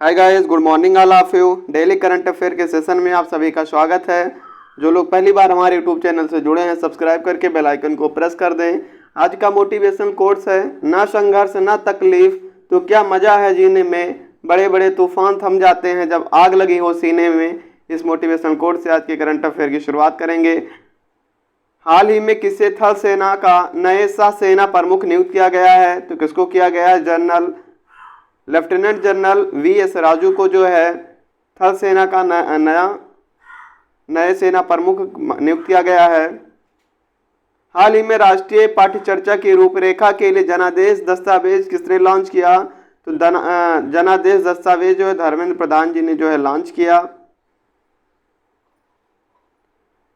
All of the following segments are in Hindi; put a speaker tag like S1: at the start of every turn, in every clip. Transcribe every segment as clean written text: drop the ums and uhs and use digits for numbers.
S1: Hi guys, good morning all of you. Daily current affair के सेशन में आप सभी का स्वागत है। जो लोग पहली बार हमारे यूट्यूब चैनल से जुड़े हैं, सब्सक्राइब करके बेल आइकन को प्रेस कर दें। आज का मोटिवेशनल कोट्स है, ना संघर्ष ना तकलीफ तो क्या मजा है जीने में, बड़े बड़े तूफान थम जाते हैं जब आग लगी हो सीने में। इस मोटिवेशनल कोट से आज के करंट अफेयर की शुरुआत करेंगे। हाल ही में किसे थल सेना का नए सह सेना प्रमुख नियुक्त किया गया है? तो किसको किया गया है? Lieutenant general VS. राजू को जो है थल सेना का नए सेना प्रमुख नियुक्त किया गया है। हाल ही में राष्ट्रीय पाठ्य चर्चा की रूपरेखा के लिए जनादेश दस्तावेज किसने लॉन्च किया? तो जनादेश दस्तावेज जो है धर्मेंद्र प्रधान जी ने जो है लॉन्च किया।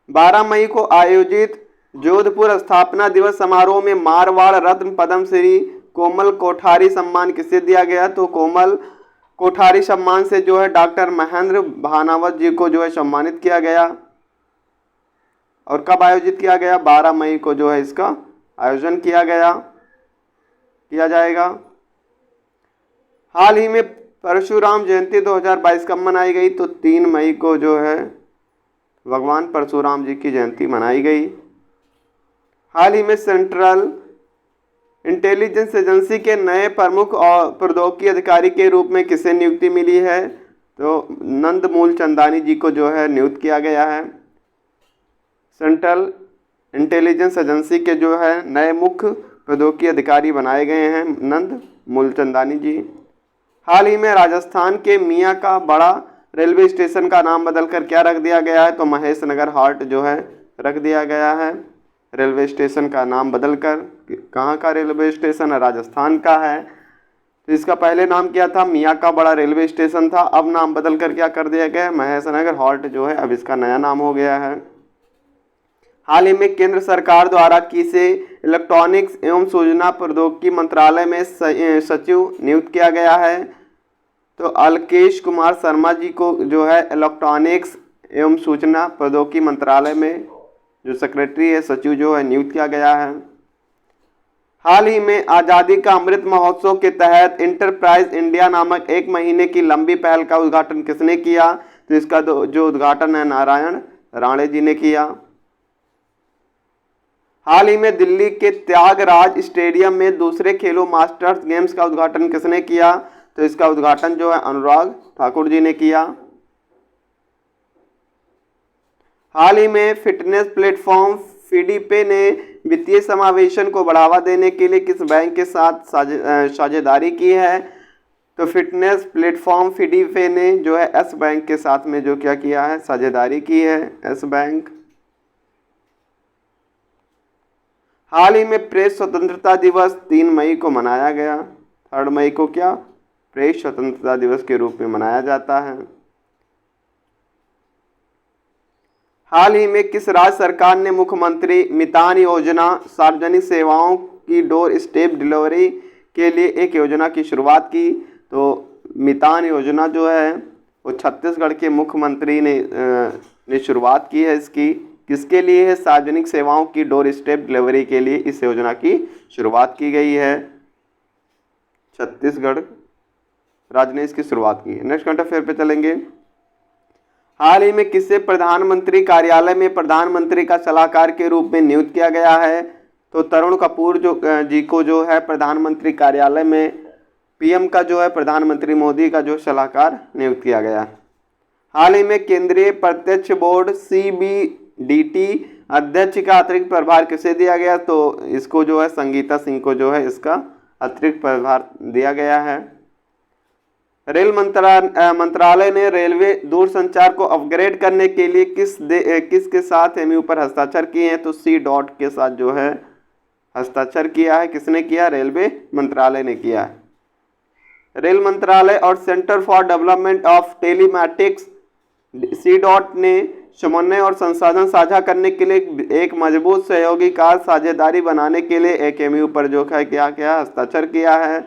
S1: 12 मई को आयोजित जोधपुर स्थापना दिवस समारोह में मारवाड़ रत्न पद्मश्री कोमल कोठारी सम्मान किसे दिया गया? तो कोमल कोठारी सम्मान से जो है डॉक्टर महेंद्र भानावत जी को जो है सम्मानित किया गया। और कब आयोजित किया गया? 12 मई को जो है इसका आयोजन किया जाएगा। हाल ही में परशुराम जयंती 2022 कब मनाई गई? तो 3 मई को जो है भगवान परशुराम जी की जयंती मनाई गई। हाल ही में सेंट्रल इंटेलिजेंस एजेंसी के नए प्रमुख और प्रौद्योगिकी अधिकारी के रूप में किसे नियुक्ति मिली है? तो नंद मूलचंदानी जी को जो है नियुक्त किया गया है। सेंट्रल इंटेलिजेंस एजेंसी के जो है नए मुख्य प्रौद्योगिकी अधिकारी बनाए गए हैं नंद मूलचंदानी जी। हाल ही में राजस्थान के मियाँ का बड़ा रेलवे स्टेशन का नाम बदलकर क्या रख दिया गया है? तो महेश नगर हाट जो है रख दिया गया है। रेलवे स्टेशन का नाम बदलकर, कहाँ का रेलवे स्टेशन है? राजस्थान का है। तो इसका पहले नाम क्या था? मियाँ का बड़ा रेलवे स्टेशन था। अब नाम बदलकर क्या कर दिया गया है? महेश नगर हाट जो है अब इसका नया नाम हो गया है। हाल ही में केंद्र सरकार द्वारा किसे इलेक्ट्रॉनिक्स एवं सूचना प्रौद्योगिकी मंत्रालय में सचिव नियुक्त किया गया है? तो अलकेश कुमार शर्मा जी को जो है इलेक्ट्रॉनिक्स एवं सूचना प्रौद्योगिकी मंत्रालय में जो सेक्रेटरी है, सचिव जो है नियुक्त किया गया है। हाल ही में आज़ादी का अमृत महोत्सव के तहत इंटरप्राइज इंडिया नामक 1 महीने की लंबी पहल का उद्घाटन किसने किया? तो इसका जो उद्घाटन है नारायण राणे जी ने किया। हाल ही में दिल्ली के त्यागराज स्टेडियम में दूसरे खेलो मास्टर्स गेम्स का उद्घाटन किसने किया? तो इसका उद्घाटन जो है अनुराग ठाकुर जी ने किया। हाल ही में फिटनेस प्लेटफॉर्म फिडीपे ने वित्तीय समावेशन को बढ़ावा देने के लिए किस बैंक के साथ साझेदारी की है? तो फिटनेस प्लेटफॉर्म फिडीपे ने जो है एस बैंक के साथ में जो क्या किया है? साझेदारी की है, एस बैंक। हाल ही में प्रेस स्वतंत्रता दिवस 3 मई को मनाया गया। 3 मई को क्या प्रेस स्वतंत्रता दिवस के रूप में मनाया जाता है। हाल ही में किस राज्य सरकार ने मुख्यमंत्री मितान योजना सार्वजनिक सेवाओं की डोर स्टेप डिलीवरी के लिए एक योजना की शुरुआत की? तो मितान योजना जो है वो छत्तीसगढ़ के मुख्यमंत्री ने शुरुआत की है। इसकी किसके लिए है? सार्वजनिक सेवाओं की डोर स्टेप डिलीवरी के लिए इस योजना की शुरुआत की गई है। छत्तीसगढ़ राज्य ने इसकी शुरुआत की है। नेक्स्ट करंट अफेयर पे चलेंगे। हाल ही में किसे प्रधानमंत्री कार्यालय में प्रधानमंत्री का सलाहकार के रूप में नियुक्त किया गया है? तो तरुण कपूर जी को जो है प्रधानमंत्री कार्यालय में पीएम का जो है प्रधानमंत्री मोदी का जो सलाहकार नियुक्त किया गया। हाल ही में केंद्रीय प्रत्यक्ष बोर्ड सीबीडीटी अध्यक्ष का अतिरिक्त प्रभार किसे दिया गया? तो इसको जो है संगीता सिंह को जो है इसका अतिरिक्त प्रभार दिया गया है। रेल मंत्रालय ने रेलवे दूरसंचार को अपग्रेड करने के लिए किसके साथ एमयू पर हस्ताक्षर किए हैं? तो सी डॉट के साथ जो है हस्ताक्षर किया है। किसने किया? रेलवे मंत्रालय ने किया है। रेल मंत्रालय और centre for development of telematics C dot ने समन्वय और संसाधन साझा करने के लिए एक मजबूत सहयोगी कार्य साझेदारी बनाने के लिए एक एमयू पर जो है क्या हस्ताक्षर किया है।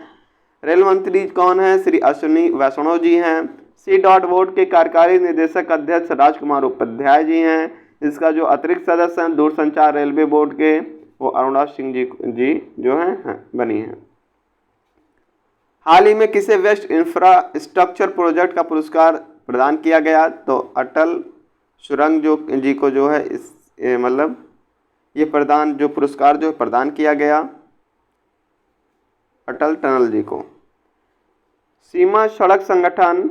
S1: रेल मंत्री कौन है? श्री अश्विनी वैष्णव जी हैं। सी डॉट बोर्ड के कार्यकारी निदेशक अध्यक्ष राजकुमार उपाध्याय जी हैं। इसका जो अतिरिक्त सदस्य हैं दूरसंचार रेलवे बोर्ड के वो अरुणा सिंह जी जो हैं बनी हैं। हाल ही में किसे वेस्ट इंफ्रास्ट्रक्चर प्रोजेक्ट का पुरस्कार प्रदान किया गया? तो अटल सुरंग जी को जो है इस मतलब ये जो पुरस्कार जो प्रदान किया गया अटल टनल जी को। सीमा सड़क संगठन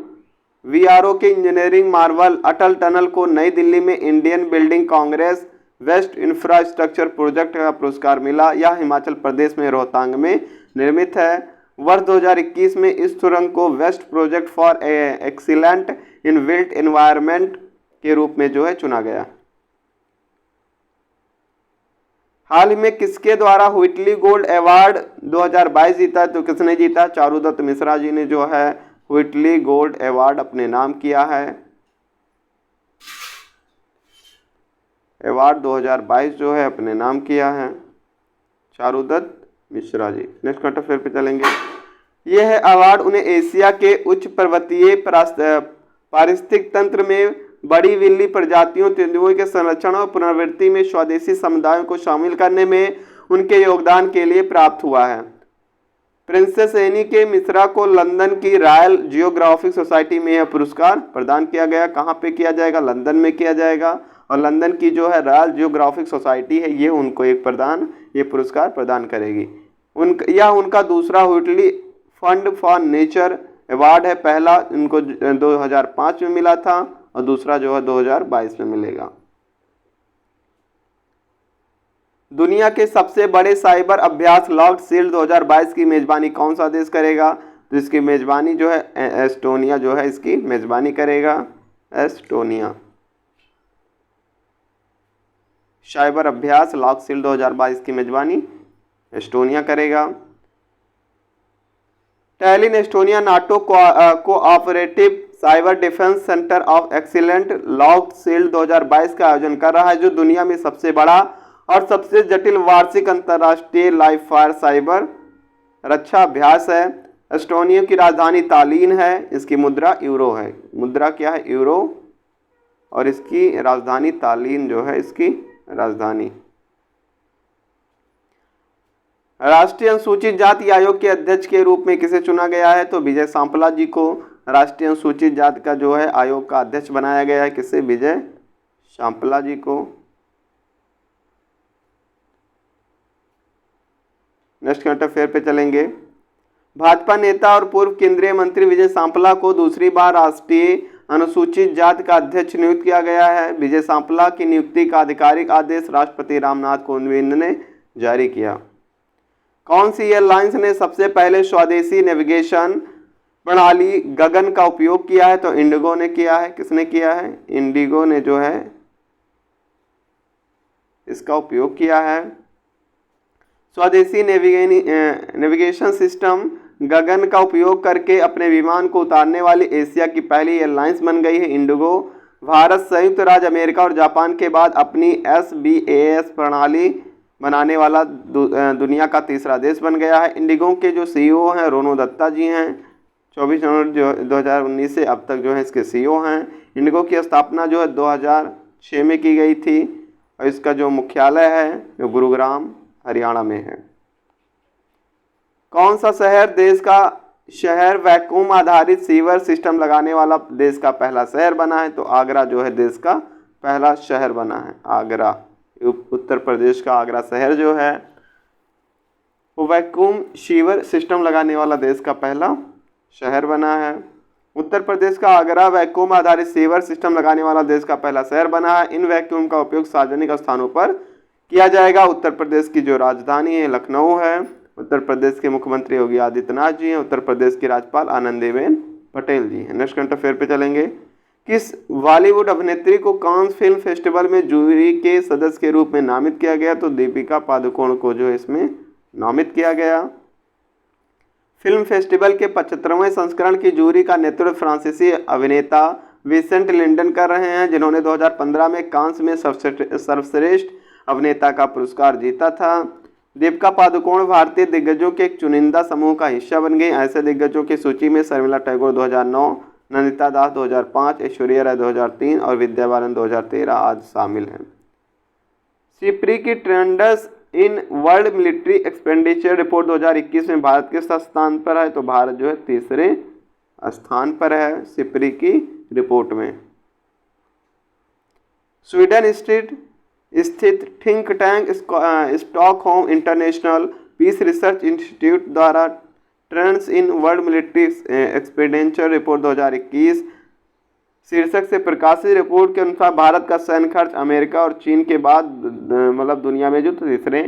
S1: वीआरओ के इंजीनियरिंग मार्वल अटल टनल को नई दिल्ली में Indian building congress best infrastructure project का पुरस्कार मिला। यह हिमाचल प्रदेश में रोहतांग में निर्मित है। वर्ष 2021 में इस सुरंग को best project for excellent in built environment के रूप में जो है चुना गया। हाल ही में किसके द्वारा व्हिटली गोल्ड अवार्ड 2022 जीता? तो किसने जीता? चारुदत्त मिश्रा जी ने जो है व्हिटली गोल्ड अवार्ड अपने नाम किया है। अवार्ड 2022 जो है अपने नाम किया है Charudatta Mishra ji. Next current affair पे चलेंगे। यह है अवार्ड उन्हें एशिया के उच्च पर्वतीय पारिस्थितिक तंत्र में बड़ी बिल्ली प्रजातियों तेंदुओं के संरक्षण और पुनर्वृत्ति में स्वदेशी समुदायों को शामिल करने में उनके योगदान के लिए प्राप्त हुआ है। प्रिंसेस एनी के मिश्रा को लंदन की रॉयल जियोग्राफिक सोसाइटी में यह पुरस्कार प्रदान किया गया। कहाँ पे किया जाएगा? लंदन में किया जाएगा। और लंदन की जो है रॉयल जियोग्राफिक सोसाइटी है ये उनको ये पुरस्कार प्रदान करेगी। यह उनका दूसरा Whitley fund for nature award है। पहला उनको 2005 में मिला था और दूसरा जो है 2022 में मिलेगा। दुनिया के सबसे बड़े साइबर अभ्यास लॉक्ड शील्ड 2022 की मेजबानी कौन सा देश करेगा? तो इसकी मेजबानी जो है एस्टोनिया जो है इसकी मेजबानी करेगा। एस्टोनिया साइबर अभ्यास लॉक्ड शील्ड 2022 की मेजबानी एस्टोनिया करेगा। Tallinn Estonia NATO cooperative cyber defence centre of excellent locked shield 2022 का आयोजन कर रहा है, जो दुनिया में सबसे बड़ा और सबसे जटिल वार्षिक अंतर्राष्ट्रीय लाइव फायर साइबर रक्षा अभ्यास है। एस्टोनिया की राजधानी तालीन है। इसकी मुद्रा यूरो है। मुद्रा क्या है? यूरो। और इसकी राजधानी तालीन जो है इसकी राजधानी। राष्ट्रीय अनुसूचित जाति आयोग के अध्यक्ष के रूप में किसे चुना गया है? तो विजय सांपला जी को राष्ट्रीय अनुसूचित जाति का जो है आयोग का अध्यक्ष बनाया गया है। किसे? विजय सांपला जी को। नेक्स्ट करंट अफेयर पे चलेंगे। भाजपा नेता और पूर्व केंद्रीय मंत्री विजय सांपला को दूसरी बार राष्ट्रीय अनुसूचित जाति का अध्यक्ष नियुक्त किया गया है। विजय सांपला की नियुक्ति का आधिकारिक आदेश राष्ट्रपति रामनाथ कोविंद ने जारी किया। कौन सी एयरलाइंस ने सबसे पहले स्वदेशी नेविगेशन प्रणाली गगन का उपयोग किया है? तो इंडिगो ने किया है। किसने किया है? इंडिगो ने जो है इसका उपयोग किया है। स्वदेशी नेविगेशन सिस्टम गगन का उपयोग करके अपने विमान को उतारने वाली एशिया की पहली एयरलाइंस बन गई है इंडिगो। भारत संयुक्त राज्य अमेरिका और जापान के बाद अपनी SBAS प्रणाली बनाने वाला दुनिया का तीसरा देश बन गया है। इंडिगो के जो CEO हैं रोनो दत्ता जी हैं। 24 जनवरी 2019 से अब तक जो है इसके CEO हैं। इंडिगो की स्थापना जो है 2006 में की गई थी और इसका जो मुख्यालय है जो गुरुग्राम हरियाणा में है। कौन सा शहर वैक्यूम आधारित सीवर सिस्टम लगाने वाला देश का पहला शहर बना है? तो आगरा जो है देश का पहला शहर बना है। आगरा उत्तर प्रदेश का आगरा शहर जो है वो वैक्यूम सीवर सिस्टम लगाने वाला देश का पहला शहर बना है। उत्तर प्रदेश का आगरा वैक्यूम आधारित सीवर सिस्टम लगाने वाला देश का पहला शहर बना है। इन वैक्यूम का उपयोग सार्वजनिक स्थानों पर किया जाएगा। उत्तर प्रदेश की जो राजधानी है लखनऊ है। उत्तर प्रदेश के मुख्यमंत्री योगी आदित्यनाथ जी हैं। उत्तर प्रदेश की राज्यपाल आनंदीबेन पटेल जी हैं। नेक्स्ट करंट अफेयर पे चलेंगे। किस बॉलीवुड अभिनेत्री को कांस फिल्म फेस्टिवल में जूरी के सदस्य के रूप में नामित किया गया? तो दीपिका पादुकोण को जो है इसमें नामित किया गया। फिल्म फेस्टिवल के 75वें संस्करण की जूरी का नेतृत्व फ्रांसीसी अभिनेता विसेंट लिंडन कर रहे हैं, जिन्होंने 2015 में कांस में सर्वश्रेष्ठ अभिनेता का पुरस्कार जीता था। दीपिका पादुकोण भारतीय दिग्गजों के एक चुनिंदा समूह का हिस्सा बन गई। ऐसे दिग्गजों की सूची में शर्मिला टैगोर 2009, नंदिता दास 2005, ऐश्वर्या राय 2003 और विद्या बालन 2013 आज शामिल हैं। सिप्री की ट्रेंडस इन वर्ल्ड मिलिट्री एक्सपेंडिचर रिपोर्ट 2021 में भारत किस स्थान पर है? तो भारत जो है तीसरे स्थान पर है सिपरी की रिपोर्ट में। स्वीडन स्थित think tank Stockholm International Peace Research Institute द्वारा trends in world military expenditure report 2021 शीर्षक से प्रकाशित रिपोर्ट के अनुसार भारत का सैन्य खर्च अमेरिका और चीन के बाद मतलब दुनिया में जो तीसरे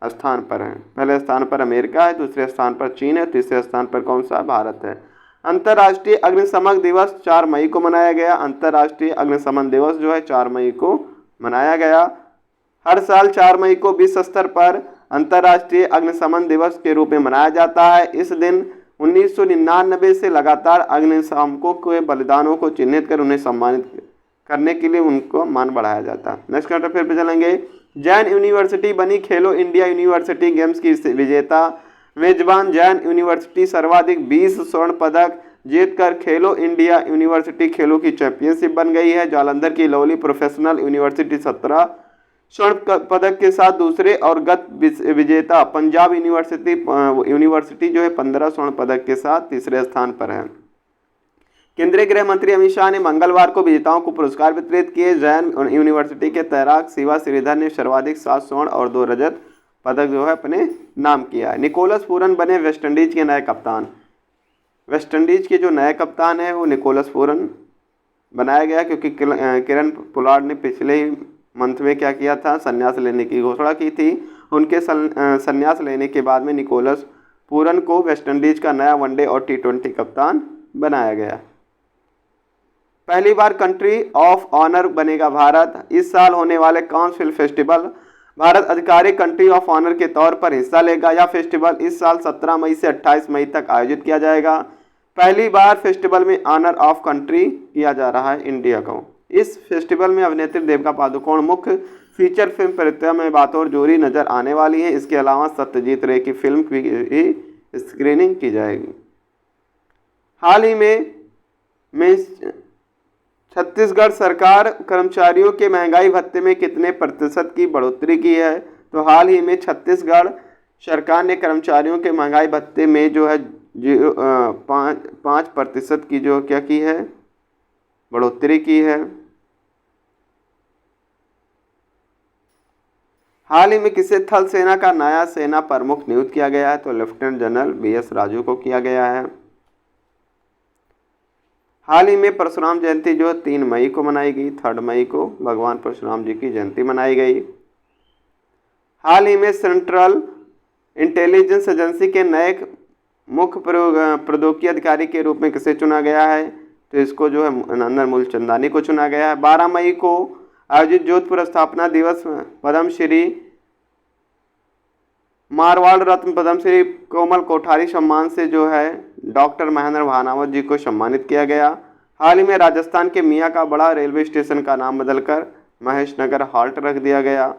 S1: स्थान पर है। पहले स्थान पर अमेरिका है, दूसरे स्थान पर चीन है, तीसरे स्थान पर कौन सा? भारत है। अंतर्राष्ट्रीय अग्निशमन दिवस 4 मई को मनाया गया। अंतर्राष्ट्रीय अग्निशमन दिवस जो है 4 मई को मनाया गया। हर साल 4 मई को विश्व स्तर पर अंतर्राष्ट्रीय अग्निशमन दिवस के रूप में मनाया जाता है। इस दिन 1999 से लगातार अग्निशामकों के बलिदानों को चिन्हित कर उन्हें सम्मानित करने के लिए उनको मान बढ़ाया जाता है। नेक्स्ट करंट अफेयर पे चलेंगे। जैन यूनिवर्सिटी बनी खेलो इंडिया यूनिवर्सिटी गेम्स की विजेता। मेजबान जैन यूनिवर्सिटी सर्वाधिक 20 स्वर्ण पदक जीतकर खेलो इंडिया यूनिवर्सिटी खेलों की चैंपियनशिप बन गई है। जालंधर की लवली प्रोफेशनल यूनिवर्सिटी 17 स्वर्ण पदक के साथ दूसरे और गत विजेता पंजाब यूनिवर्सिटी जो है 15 स्वर्ण पदक के साथ तीसरे स्थान पर है। केंद्रीय गृह मंत्री अमित शाह ने मंगलवार को विजेताओं को पुरस्कार वितरित किए। जैन यूनिवर्सिटी के तैराक शिवा श्रीधर ने सर्वाधिक 7 स्वर्ण और 2 रजत पदक जो है अपने नाम किया है। निकोलस पूरन बने वेस्टइंडीज के नए कप्तान। वेस्टइंडीज के जो नए कप्तान है वो निकोलस पूरन बनाया गया, क्योंकि किरण पोलार्ड ने पिछले ही मंथ में क्या किया था? संन्यास लेने की घोषणा की थी। उनके संन्यास लेने के बाद में निकोलस पूरन को वेस्टइंडीज का नया वनडे और T20 कप्तान बनाया गया। पहली बार कंट्री ऑफ ऑनर बनेगा भारत। इस साल होने वाले कांस फिल्म फेस्टिवल भारत आधिकारिक कंट्री ऑफ ऑनर के तौर पर हिस्सा लेगा। यह फेस्टिवल इस साल 17 मई से 28 मई तक आयोजित किया जाएगा। पहली बार फेस्टिवल में ऑनर ऑफ कंट्री किया जा रहा है इंडिया को। इस फेस्टिवल में अभिनेत्री देविका पादुकोण मुख्य फीचर फिल्म परित्या में बातौर जोड़ी नजर आने वाली है। इसके अलावा सत्यजीत रे की फिल्म की स्क्रीनिंग की जाएगी। हाल ही में छत्तीसगढ़ सरकार कर्मचारियों के महंगाई भत्ते में कितने प्रतिशत की बढ़ोतरी की है? तो हाल ही में छत्तीसगढ़ सरकार ने कर्मचारियों के महंगाई भत्ते में जो है 5% की जो क्या की है? बढ़ोतरी की है। हाल ही में किसे थल सेना का नया सेना प्रमुख नियुक्त किया गया है? तो लेफ्टिनेंट जनरल BS राजू को किया गया है। हाल ही में परशुराम जयंती जो 3 मई को मनाई गई। 3 मई को भगवान परशुराम जी की जयंती मनाई गई। हाल ही में सेंट्रल इंटेलिजेंस एजेंसी के नए मुख्य प्रौद्योगिकी अधिकारी के रूप में किसे चुना गया है? तो इसको जो है नंदन मूलचंदानी को चुना गया है। 12 मई को आयोजित जोधपुर स्थापना दिवस पद्मश्री मारवाड़ रत्न पद्मश्री कोमल कोठारी सम्मान से जो है डॉक्टर महेंद्र भानावत जी को सम्मानित किया गया। हाल ही में राजस्थान के मियाँ का बड़ा रेलवे स्टेशन का नाम बदलकर महेशनगर हाल्ट रख दिया गया।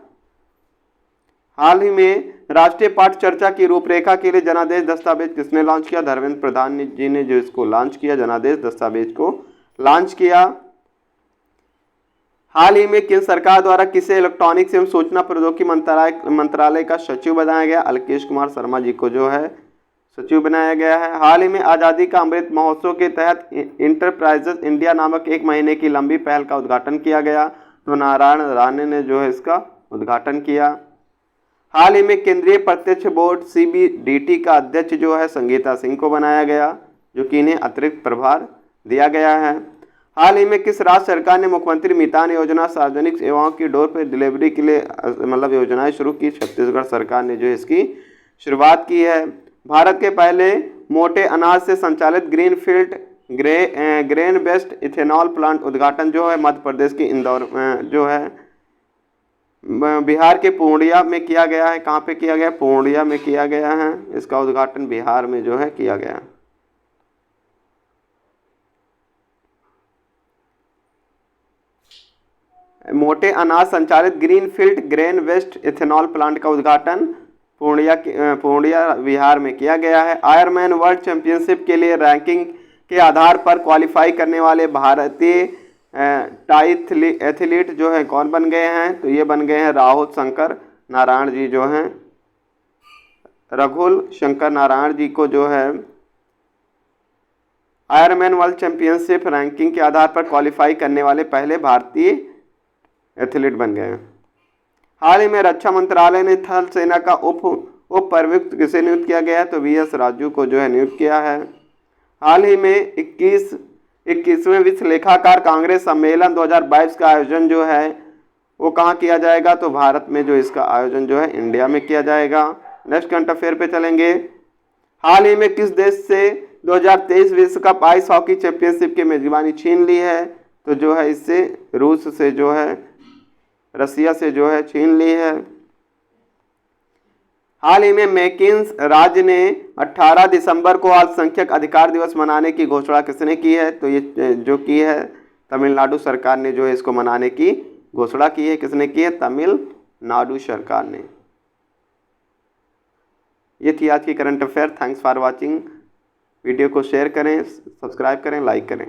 S1: हाल ही में राष्ट्रीय पाठ चर्चा की रूपरेखा के लिए जनादेश दस्तावेज किसने लॉन्च किया? धर्मेंद्र प्रधान जी ने जो इसको लॉन्च किया, जनादेश दस्तावेज को लॉन्च किया। हाल ही में केंद्र सरकार द्वारा किसे इलेक्ट्रॉनिक्स एवं सूचना प्रौद्योगिकी मंत्रालय का सचिव बनाया गया? अलकेश कुमार शर्मा जी को जो है सचिव बनाया गया है। हाल ही में आज़ादी का अमृत महोत्सव के तहत इंटरप्राइजेस इंडिया नामक 1 महीने की लंबी पहल का उद्घाटन किया गया। तो नारायण राणे ने जो है इसका उद्घाटन किया। हाल ही में केंद्रीय प्रत्यक्ष बोर्ड CBDT का अध्यक्ष जो है संगीता सिंह को बनाया गया, जो कि इन्हें अतिरिक्त प्रभार दिया गया है। हाल ही में किस राज्य सरकार ने मुख्यमंत्री मितान योजना सार्वजनिक सेवाओं की डोर पर डिलीवरी के लिए मतलब योजनाएं शुरू की? छत्तीसगढ़ सरकार ने जो इसकी शुरुआत की है। भारत के पहले मोटे अनाज से संचालित greenfield grain based ethanol plant उद्घाटन जो है मध्य प्रदेश के इंदौर जो है बिहार के पूर्णिया में किया गया है। कहाँ पे किया गया? पूर्णिया में किया गया है। इसका उद्घाटन बिहार में जो है किया गया। मोटे अनाज संचालित greenfield grain based ethanol plant का उद्घाटन पूर्णिया बिहार में किया गया है। आयरमैन वर्ल्ड चैंपियनशिप के लिए रैंकिंग के आधार पर क्वालिफाई करने वाले भारतीय एथलीट जो है कौन बन गए हैं? तो ये बन गए हैं राहुल शंकर नारायण जी जो हैं, रघुल शंकर नारायण जी को जो है आयरमैन वर्ल्ड चैंपियनशिप रैंकिंग के आधार पर क्वालिफाई करने वाले पहले भारतीय एथलीट बन गए हैं। हाल ही में रक्षा मंत्रालय ने थल सेना का उप प्रवक्ता किसे नियुक्त किया गया है, तो वीएस राजू को जो है नियुक्त किया है। हाल ही में 21वें विश्व लेखाकार कांग्रेस सम्मेलन 2022 का आयोजन जो है वो कहाँ किया जाएगा, तो भारत में जो इसका आयोजन जो है इंडिया में किया जाएगा। नेक्स्ट करंट अफेयर पे चलेंगे। हाल ही में किस देश से 2023 विश्व कप आइस हॉकी चैंपियनशिप की मेजबानी छीन ली है, तो जो है इससे रूस से जो है रसिया से जो है छीन ली है। हाल ही में मैकिन्स राज्य ने 18 दिसंबर को अल्पसंख्यक अधिकार दिवस मनाने की घोषणा किसने की है, तो ये जो की है तमिलनाडु सरकार ने जो है इसको मनाने की घोषणा की है। किसने की है, तमिलनाडु सरकार ने। ये थी आज की current affair. Thanks for watching. Video को शेयर करें, सब्सक्राइब करें, लाइक करें।